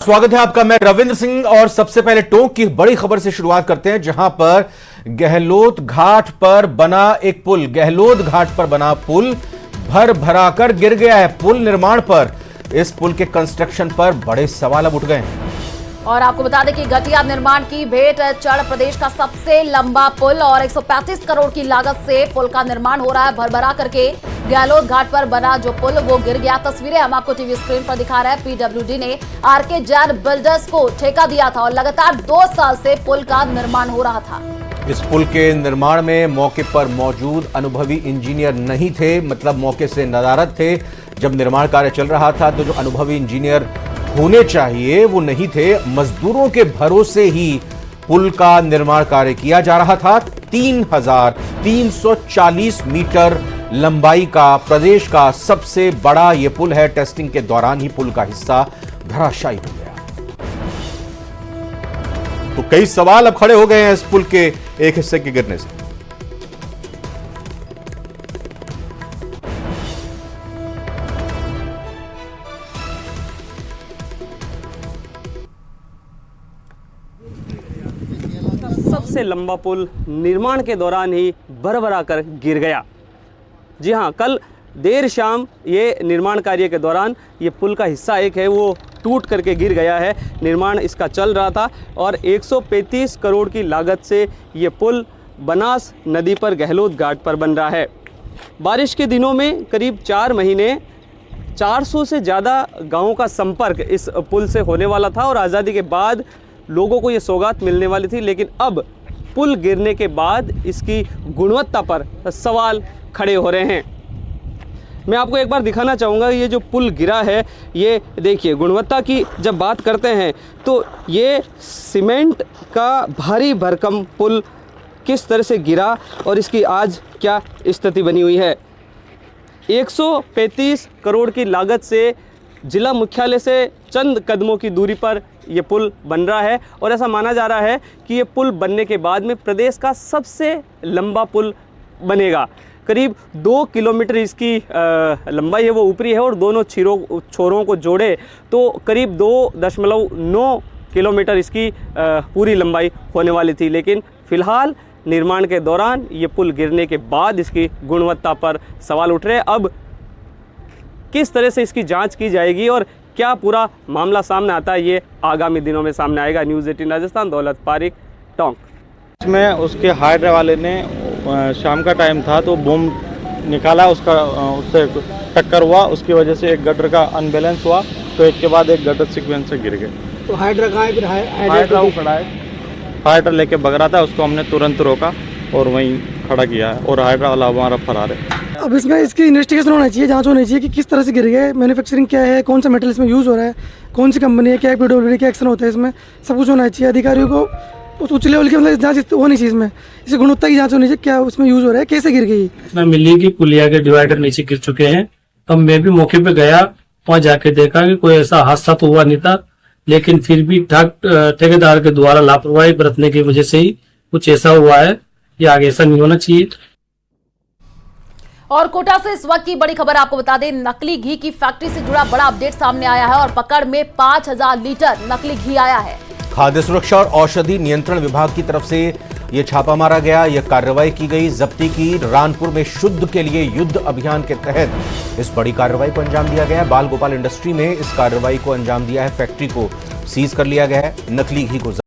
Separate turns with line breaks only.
स्वागत है आपका। मैं रविंद्र सिंह और सबसे पहले टोंक की बड़ी खबर से शुरुआत करते हैं, जहां पर गहलोत घाट पर बना एक पुल, गहलोत घाट पर बना पुल भर भराकर गिर गया है। पुल निर्माण पर, इस पुल के कंस्ट्रक्शन पर बड़े सवाल अब उठ गए हैं।
और आपको बता दें कि घटिया निर्माण की भेंट चढ़ प्रदेश का सबसे लंबा पुल और 135 करोड़ की लागत से पुल का निर्माण हो रहा है। भरभरा करके गहलोत घाट पर बना जो पुल वो गिर गया। तस्वीरें हम आपको टीवी स्क्रीन पर दिखा रहे हैं। पीडब्ल्यूडी ने आरके जैन बिल्डर्स को ठेका दिया था और लगातार 2 साल से पुल का निर्माण हो रहा था।
इस पुल के निर्माण में मौके पर मौजूद अनुभवी इंजीनियर नहीं थे, मतलब मौके से नदारद थे। जब निर्माण कार्य चल रहा था तो जो अनुभवी इंजीनियर होने चाहिए वो नहीं थे। मजदूरों के भरोसे ही पुल का निर्माण कार्य किया जा रहा था। 3340 मीटर लंबाई का प्रदेश का सबसे बड़ा यह पुल है। टेस्टिंग के दौरान ही पुल का हिस्सा धराशायी हो गया। तो कई सवाल अब खड़े हो गए हैं इस पुल के एक हिस्से के गिरने से।
सबसे लंबा पुल निर्माण के दौरान ही भरभरा कर गिर गया। जी हां, कल देर शाम ये निर्माण कार्य के दौरान ये पुल का हिस्सा एक है वो टूट करके गिर गया है। निर्माण इसका चल रहा था और 135 करोड़ की लागत से ये पुल बनास नदी पर गहलोत घाट पर बन रहा है। बारिश के दिनों में करीब 4 महीने 400 से ज़्यादा गाँवों का संपर्क इस पुल से होने वाला था और आज़ादी के बाद लोगों को ये सौगात मिलने वाली थी। लेकिन अब पुल गिरने के बाद इसकी गुणवत्ता पर सवाल खड़े हो रहे हैं। मैं आपको एक बार दिखाना चाहूँगा, ये जो पुल गिरा है, ये देखिए गुणवत्ता की जब बात करते हैं तो ये सीमेंट का भारी भरकम पुल किस तरह से गिरा और इसकी आज क्या स्थिति बनी हुई है। 135 करोड़ की लागत से जिला मुख्यालय से चंद कदमों की दूरी पर ये पुल बन रहा है और ऐसा माना जा रहा है कि ये पुल बनने के बाद में प्रदेश का सबसे लंबा पुल बनेगा। करीब 2 किलोमीटर इसकी लंबाई है वो ऊपरी है और दोनों छोरों को जोड़े तो करीब 2.9 किलोमीटर इसकी पूरी लंबाई होने वाली थी। लेकिन फिलहाल निर्माण के दौरान ये पुल गिरने के बाद इसकी गुणवत्ता पर सवाल उठ रहे हैं। अब किस तरह से इसकी जांच की जाएगी और क्या पूरा मामला सामने आता है, ये आगामी दिनों में सामने आएगा। न्यूज़ 18 राजस्थान, दौलत पारिक, टोंक।
इसमें उसके हाइड्रा वाले ने शाम का टाइम था तो बम निकाला, उससे टक्कर हुआ, उसकी वजह से एक गटर का अनबैलेंस हुआ तो एक के बाद एक गटर सीक्वेंस से गिर गए।
तो हाइड्रा कहाँ है? फिर
हाइड्रा वो खड़ा है, हाइड्रा लेके भग रहा था, उसको हमने तुरंत रोका और वहीं खड़ा किया है और हाइड्रा वाला हमारा फरार है।
अब इसमें इसकी इन्वेस्टिगेशन होना चाहिए, जांच होनी चाहिए कि किस तरह से गिर गया है, मैन्युफैक्चरिंग क्या है, कौन सा मेटल इसमें यूज़ हो रहा है, कौन सी कंपनी है, क्या पीडब्ल्यूडी क्या एक्शन होता है, इसमें सब कुछ होना चाहिए। अधिकारियों को उच्च लेवल की मतलब जांच होनी चाहिए, इसमें इसी गुणवत्ता की जांच होनी चाहिए, क्या उसमें यूज़ हो रहा है, कैसे गिर गई।
इतना मिली कि पुलिया के डिवाइडर नीचे गिर चुके हैं। तब मैं भी मौके पे गया, वहाँ जाके देखा कि कोई ऐसा हादसा तो हुआ नहीं था, लेकिन फिर भी ठेकेदार के द्वारा लापरवाही बरतने की वजह से ही कुछ ऐसा हुआ है। ये आगे ऐसा नहीं होना चाहिए।
और कोटा से इस वक्त की बड़ी खबर आपको बता दें, नकली घी की फैक्ट्री से जुड़ा बड़ा अपडेट सामने आया है और पकड़ में 5000 लीटर नकली घी आया है।
खाद्य सुरक्षा और औषधि नियंत्रण विभाग की तरफ से यह छापा मारा गया, यह कार्रवाई की गई। जब्ती की रानपुर में शुद्ध के लिए युद्ध अभियान के तहत इस बड़ी कार्रवाई को अंजाम दिया गया है। बाल गोपाल इंडस्ट्री में इस कार्रवाई को अंजाम दिया है। फैक्ट्री को सीज कर लिया गया है। नकली घी को